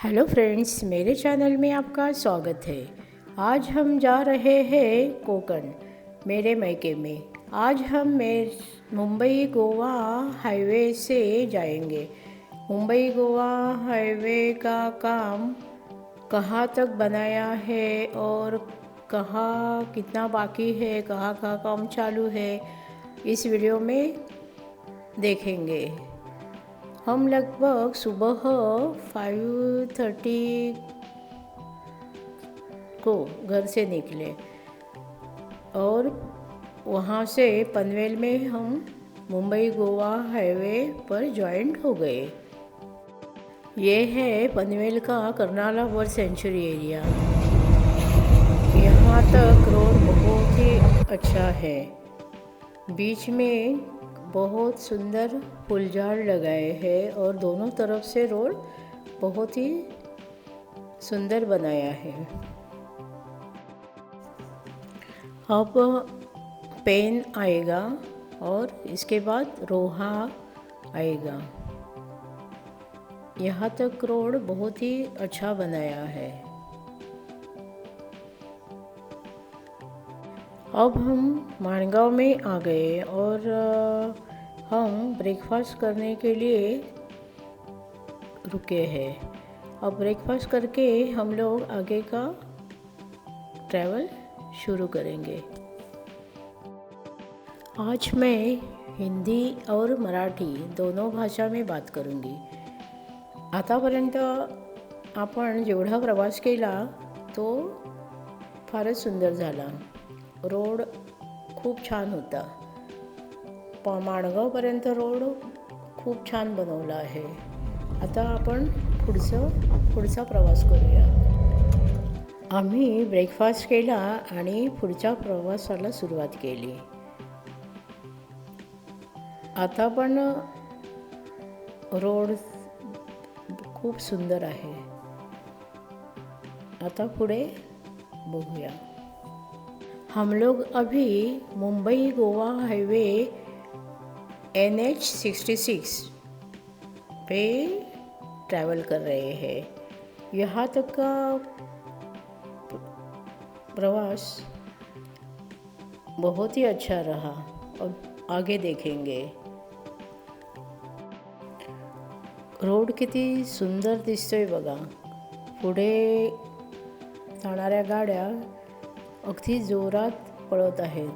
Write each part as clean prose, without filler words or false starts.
Hello friends, मेरे channel में आपका स्वागत है। आज हम जा रहे हैं कोकण, मेरे मायके में। आज हम मुंबई गोवा हाईवे से जाएंगे। मुंबई गोवा हाईवे का काम कहाँ तक बनाया है और कहाँ कितना बाकी है, कहाँ कहाँ काम चालू है, इस वीडियो में देखेंगे। हम लगभग सुबह 5:30 को घर से निकले और वहाँ से पनवेल में हम मुंबई गोवा हाईवे पर जॉइंट हो गए। ये है पनवेल का कर्नाला बर्ड सेंचुरी एरिया। यहाँ तक रोड बहुत ही अच्छा है। बीच में बहुत सुंदर फूलझाड़ लगाए हैं और दोनों तरफ से रोड बहुत ही सुंदर बनाया है। अब पेन आएगा और इसके बाद रोहा आएगा। यहाँ तक रोड बहुत ही अच्छा बनाया है। अब हम माणगांव में आ गए और हम ब्रेकफास्ट करने के लिए रुके हैं। अब ब्रेकफास्ट करके हम लोग आगे का ट्रैवल शुरू करेंगे। आज मैं हिंदी और मराठी दोनों भाषा में बात करूँगी। आतापर्यंत आपण जेवढा प्रवास केला तो फारच सुंदर झाला। रोड खूप छान होता। माणगावपर्यंत रोड खूप छान बनवला आहे। आता आपण पुढचा प्रवास करूया। आम्ही ब्रेकफास्ट केला आणि पुढच्या प्रवासाला सुरुवात केली। आता पण रोड खूप सुंदर आहे। आता पुढे बघूया। हम लोग अभी मुंबई गोवा हाईवे NH-66 पे ट्रैवल कर रहे हैं। यहाँ तक का प्रवास बहुत ही अच्छा रहा और आगे देखेंगे। रोड किती सुंदर दिसतोय बघा। पुढे जाणाऱ्या गाड्या अगदी जोरात पळत आहेत,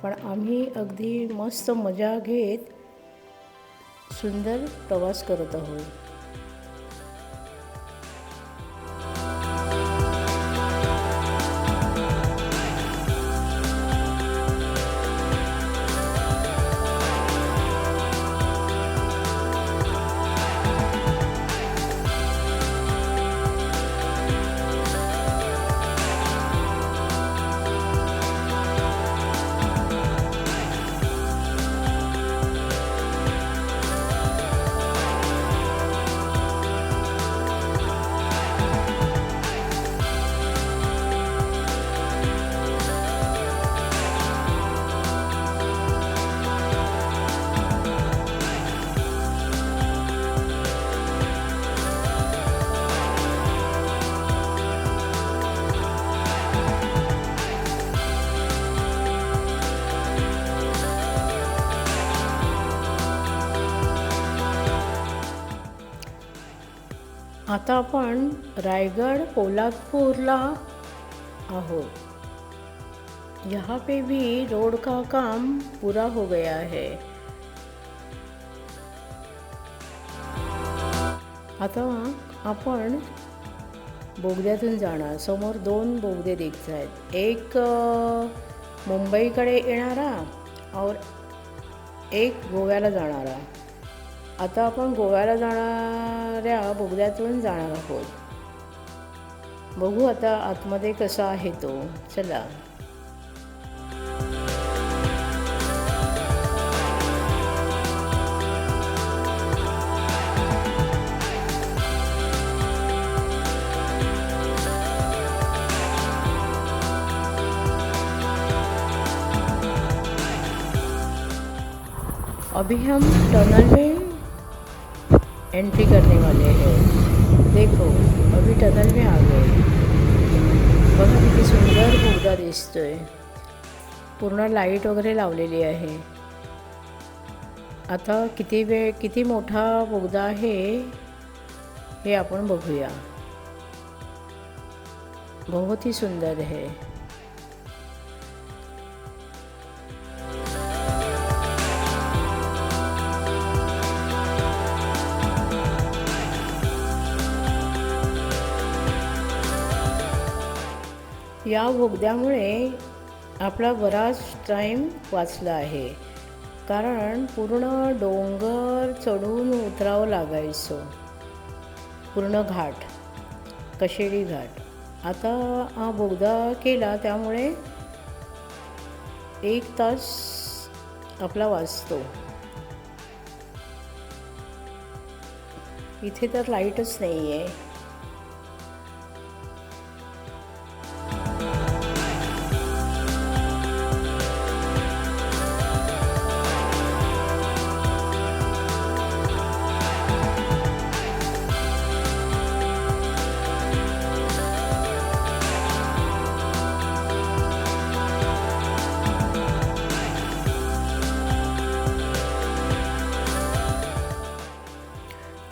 पण आम्ही अगदी मस्त मजा घेत सुंदर प्रवास करत आहोत। आता आपण रायगढ़ पोलादपुरला आहोत। यहाँ पे भी रोड का काम पूरा हो गया है। आता आपण बोगद्यातून जाणार। समोर दोन बोगदे दिसत आहेत, एक मुंबईकडे येणारा और एक गोव्याला जाणारा। आता आपण गोव्याला जाणाऱ्या बोगद्यातून जाणार आहोत। बघू आता आतमध्ये कसा आहे तो। चला। अभी हम टनल में एंट्री करने वाले हैं। देखो दिसतोय. पूर्ण लाईट वगैरे लावलेली आहे. आता किती मोठा बोगदा आहे हे आपण बघूया. बहुत ही सुंदर है. या बोगद्यामुळे आपला बराच टाईम वाचला आहे, कारण पूर्ण डोंगर चढून उतरावं लागायचं. पूर्ण घाट, कशेडी घाट. आता हा बोगदा केला त्यामुळे 1 तास आपला वाचतो. इथे तर लाईटच नाही आहे.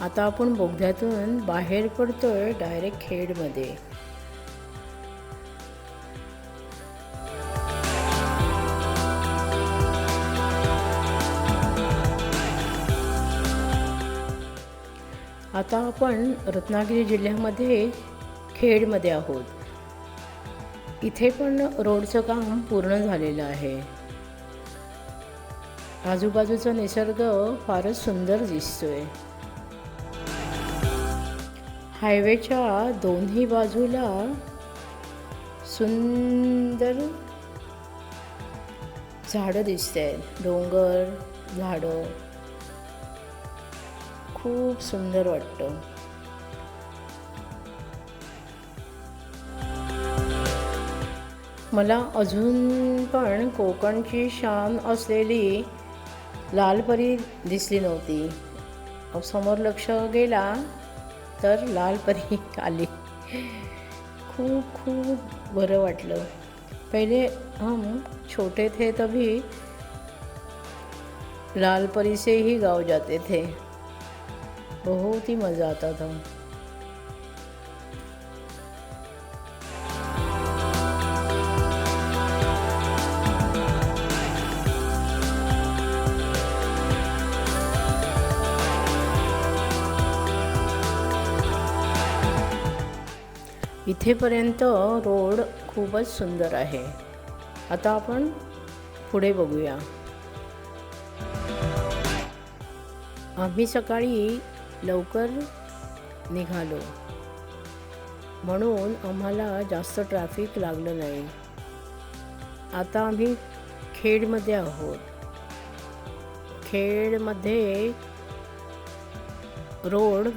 आता आपण बोगद्यातून बाहेर पडतोय डायरेक्ट खेडमध्ये. आता आपण रत्नागिरी जिल्ह्यामध्ये खेडमध्ये आहोत. इथे पण रोडचं काम पूर्ण झालेलं आहे. आजूबाजूचा निसर्ग फारच सुंदर दिसतोय. हायवेच्या दोन्ही बाजूला सुंदर झाडं दिसत आहेत. डोंगर, झाडं, खूप सुंदर वाटतं. मला अजून पण कोकणची शान असलेली लालपरी दिसली नव्हती. समोर लक्ष गेला तर लालपरी आली. खूप बरं वाटलं. पहिले हम छोटे थे तभी लालपरी से ही गाँव जाते थे. बहुत ही मज़ा आता था. इथेपर्यंत रोड खूपच सुंदर आहे. आता आपण पुढे बघूया. आम्ही सकाळी लवकर निघालो म्हणून आम्हाला जास्त ट्रॅफिक लागलं नाही. आता आम्ही खेडमध्ये आहोत. खेडमध्ये रोड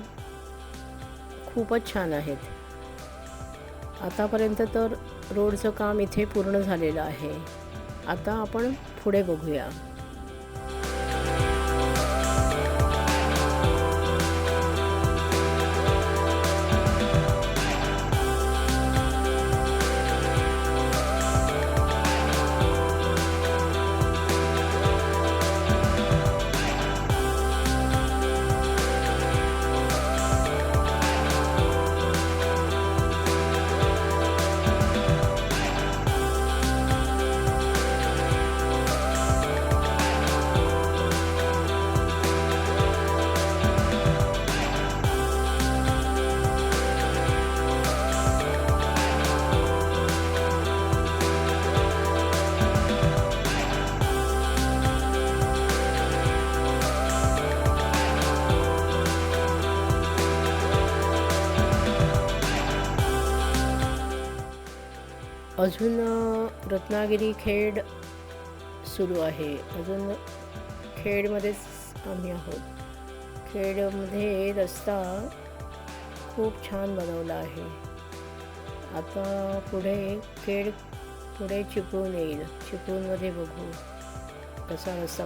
खूपच छान आहेत. आतापर्यंत तर रोडचं काम इथे पूर्ण झालेलं आहे. आता आपण पुढे बघूया. अजून रत्नागिरी खेड सुरू आहे. अजून खेडमध्येच आम्ही आहोत. खेडमध्ये रस्ता खूप छान बनवला आहे. आता खेड पुढे चिपळूण येईल. चिपळूणमध्ये बघू कसा रस्ता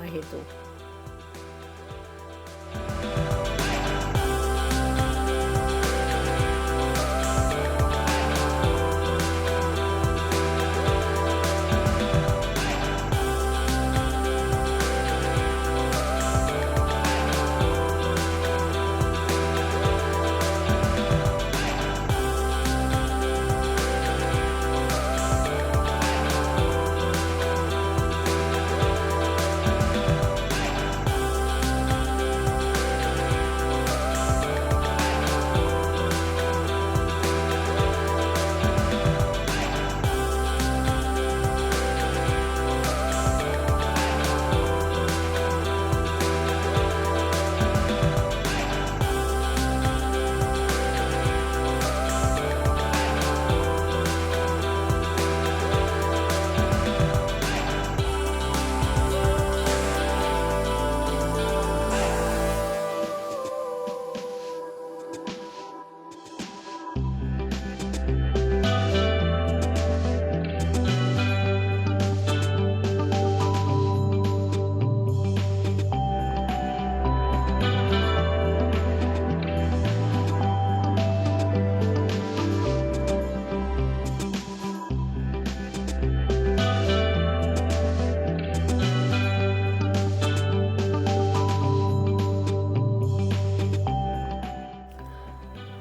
आहे तो.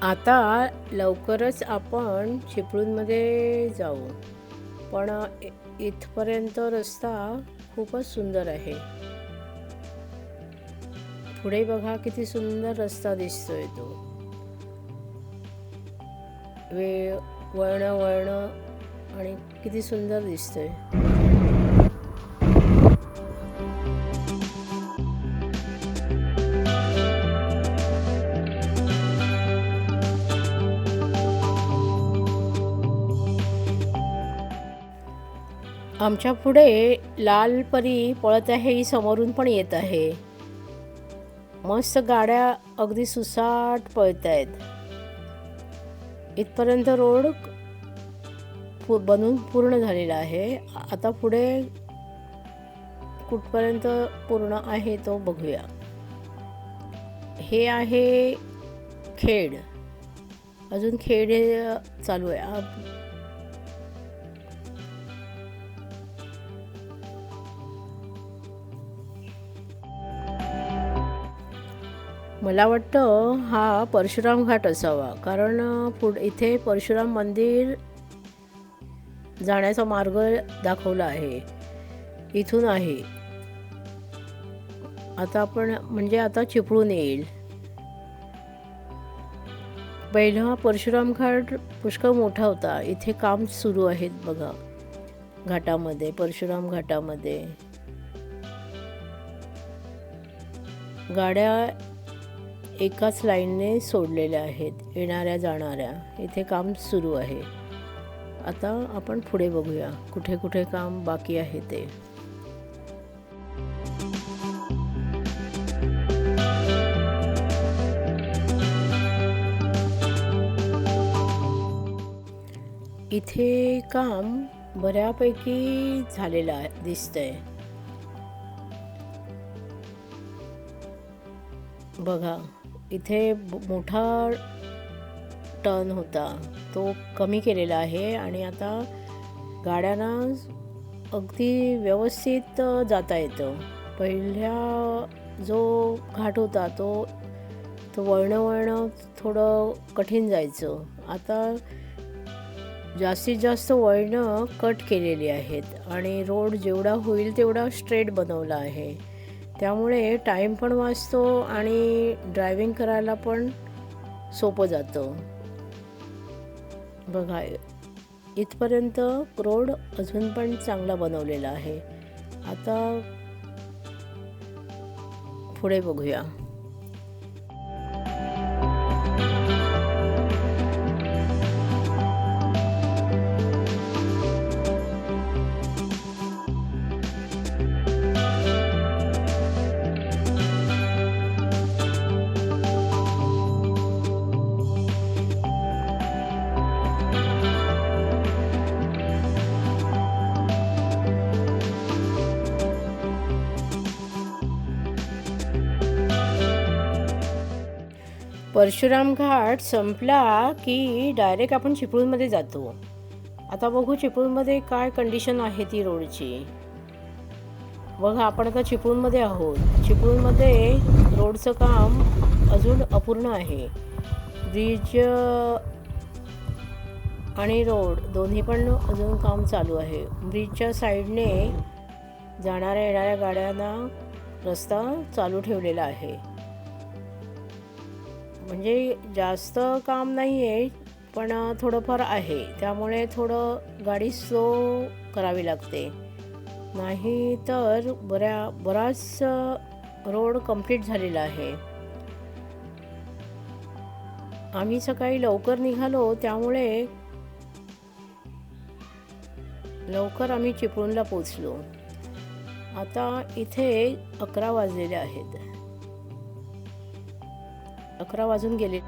आता लवकरच आपण चिपळूणमध्ये जाऊ, पण इथपर्यंत रस्ता खूपच सुंदर आहे. पुढे बघा किती सुंदर रस्ता दिसतोय तो. वळण आणि किती सुंदर दिसतोय. आमच्या पुढे लाल परी पळत आहे, ही समोरून पण येत आहे. मस्त गाड्या अगदी सुसाट पळत आहेत. इथपर्यंत रोड बनून पूर्ण झालेला आहे. आता पुढे कुठपर्यंत पूर्ण आहे तो बघूया. हे आहे खेड, अजून खेड चालू आहे. मला वाटतं हा परशुराम घाट असावा, कारण इथे परशुराम मंदिर जाण्याचा मार्ग दाखवला आहे. इथून आहे. आता आपण आता चिपळूण येईल. पहिला परशुराम घाट पुष्कळ मोठा होता. इथे काम सुरू आहेत बघा, घाटामध्ये, परशुराम घाटामध्ये. गाड्या एकाच लाईनने सोडलेल्या आहेत, येणाऱ्या जाणाऱ्या. इथे काम सुरू आहे. आता आपण पुढे बघूया कुठे कुठे काम बाकी आहे ते. इथे काम बऱ्यापैकी झालेलं दिसतंय. बघा, इथे मोठा टर्न होता तो कमी केलेला आहे आणि आता गाड्यांना अगदी व्यवस्थित जाता येतं. पहिल्या जो घाट होता तो वळणं थोडं कठीण जायचं. आता जास्तीत जास्त वळणं कट केलेली आहेत आणि रोड जेवढा होईल तेवढा स्ट्रेट बनवला आहे. त्यामुळे टाईम पण वाचतो आणि ड्रायव्हिंग करायला पण सोपं जातं. बघा, इथपर्यंत रोड अजून पण चांगला बनवलेला आहे. आता पुढे बघूया. परशुराम घाट संपला की डायरेक्ट आपण चिपळूणमध्ये जातो. आता बघू चिपळूणमध्ये काय कंडिशन आहे ती रोडची. बघा, आपण आता चिपळूणमध्ये आहोत. चिपळूणमध्ये रोडचं काम अजून अपूर्ण आहे. ब्रिज आणि रोड दोन्ही पण अजून काम चालू आहे. ब्रिजच्या साईडने जाणाऱ्या येणाऱ्या गाड्यांना रस्ता चालू ठेवलेला आहे. म्हणजे जास्त काम नाही आहे, पण थोडंफार आहे. त्यामुळे थोडं गाडी स्लो करावी लागते, नाही तर बराच रोड कंप्लीट झालेला आहे. आम्ही सकाळी लवकर निघालो, त्यामुळे लवकर आम्ही चिपळूणला पोचलो. आता इथे 11 वाजलेले आहेत. 11 वाजून गेले.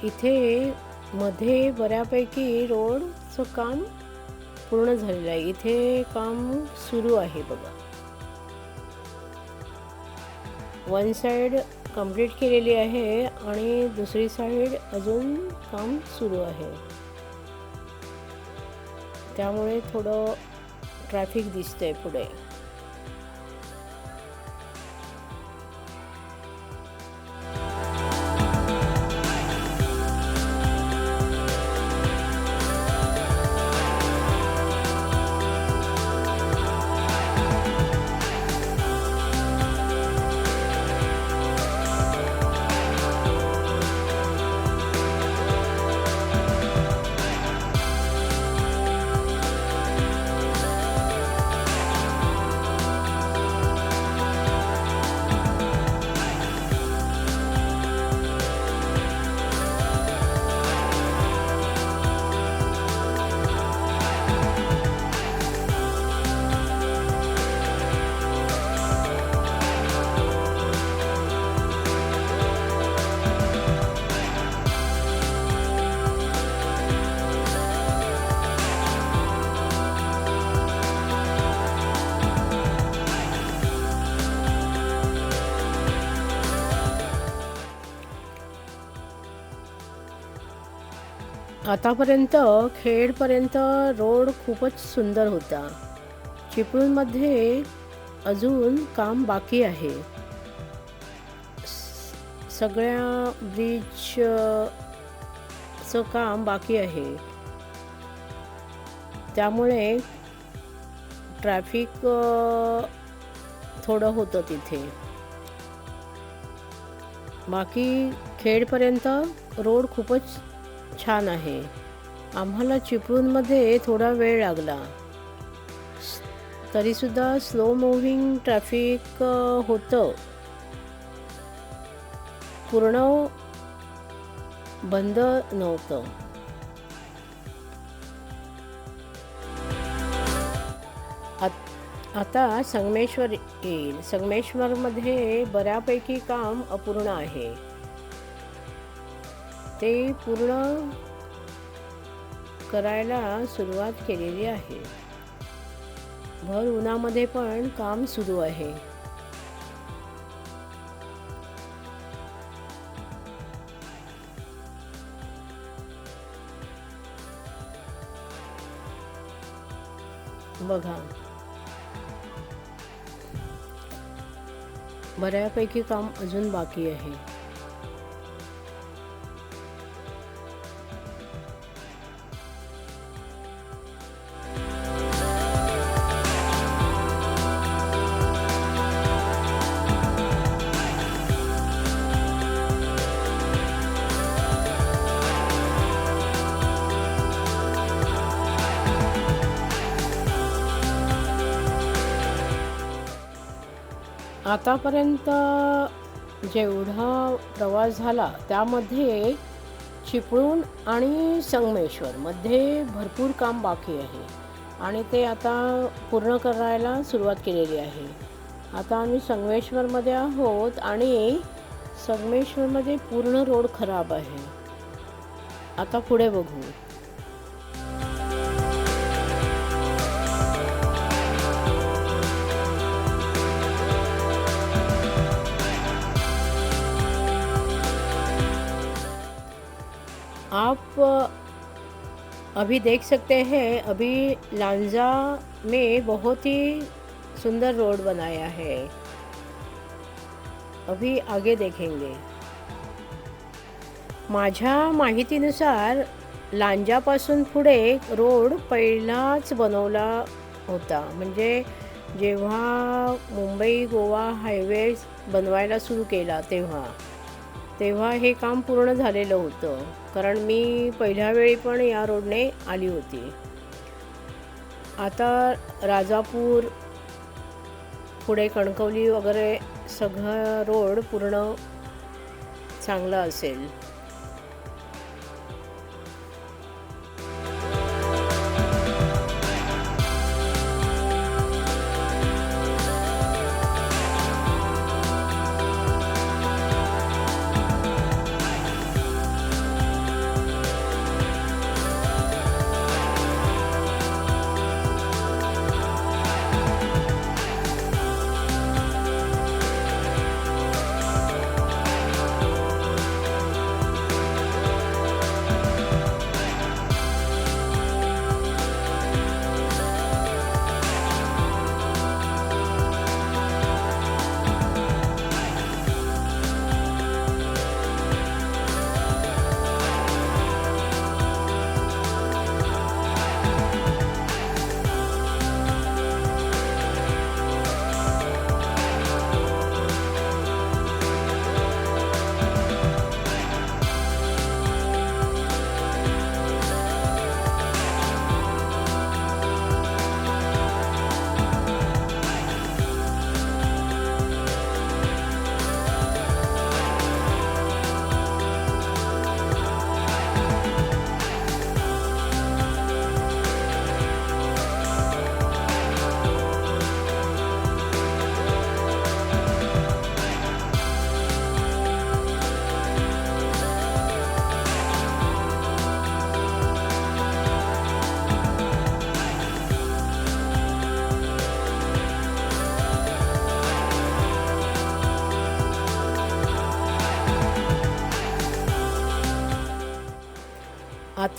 इथे मध्ये बऱ्यापैकी रोडचं काम पूर्ण झालेलं आहे. इथे काम सुरू आहे बघा. वन साईड कंप्लीट केलेली आहे आणि दुसरी साईड अजून काम सुरू आहे. त्यामुळे थोडं ट्रॅफिक दिसतंय पुढे. आतापर्यंत खेडपर्यंत रोड खूपच सुंदर होता. चिपळूणमध्ये अजून काम बाकी आहे. सगळ्या ब्रिजचं काम बाकी आहे. त्यामुळे ट्रॅफिक थोडं होतं तिथे. बाकी खेडपर्यंत रोड खूपच छान आहे. आम्हाला चिपळूणमध्ये थोडा वेळ लागला. तरीसुद्धा स्लो मूव्हिंग ट्रॅफिक होतं. पूर्ण बंद नव्हतं. आता संगमेश्वर येईल. संगमेश्वरमध्ये बऱ्यापैकी काम अपूर्ण आहे. ते पूर्ण करायला सुरुवात केलेली आहे. भर उन्हामध्ये पण काम सुरू आहे. बघा, बऱ्यापैकी काम अजून बाकी आहे. आतापर्यंत जेवढा प्रवास झाला त्यामध्ये चिपळूण आणि संगमेश्वरमध्ये भरपूर काम बाकी आहे आणि ते आता पूर्ण करायला सुरुवात केलेली आहे. आता आम्ही संगमेश्वरमध्ये आहोत आणि संगमेश्वरमध्ये पूर्ण रोड खराब आहे. आता पुढे बघू. आप अभी देख सकते हैं, अभी लांजा में बहुत ही सुंदर रोड बनाया है. अभी आगे देखेंगे. माझ्या माहितीनुसार लांजापासून पुढे रोड पहिलाच बनवला होता. म्हणजे जेव्हा मुंबई गोवा हायवे बनवायला सुरू केला तेव्हा हे काम पूर्ण झालेलं होतं. कारण मी पहिल्या वेळी पण या रोडने आली होती. आता राजापूर पुढे कणकवली वगैरे सगळं रोड पूर्ण चांगला असेल.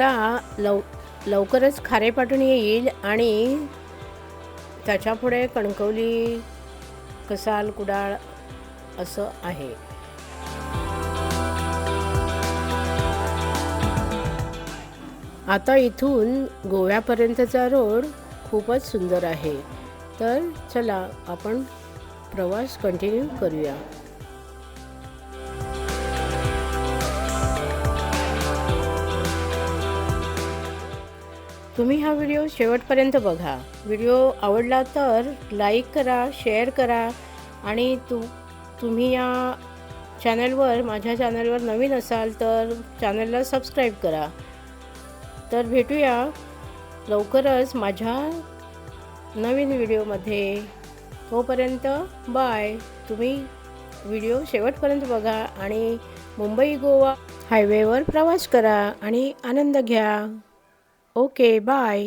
आता लवकरच खारेपाटण येईल आणि त्याच्यापुढे कणकवली, कसाल, कुडाळ असं आहे. आता इथून गोव्यापर्यंतचा रोड खूपच सुंदर आहे. तर चला आपण प्रवास कंटिन्यू करूया. तुम्ही हा व्हिडिओ शेवटपर्यंत बघा. व्हिडिओ आवडला तर लाईक करा, शेअर करा आणि तुम्ही या चॅनलवर, माझ्या चॅनलवर नवीन असाल तर चॅनलला सबस्क्राईब करा. तर भेटूया लवकरच माझ्या नवीन व्हिडिओमध्ये. तोपर्यंत बाय. तुम्ही व्हिडिओ शेवटपर्यंत बघा आणि मुंबई गोवा हायवेवर प्रवास करा आणि आनंद घ्या. Okay, bye.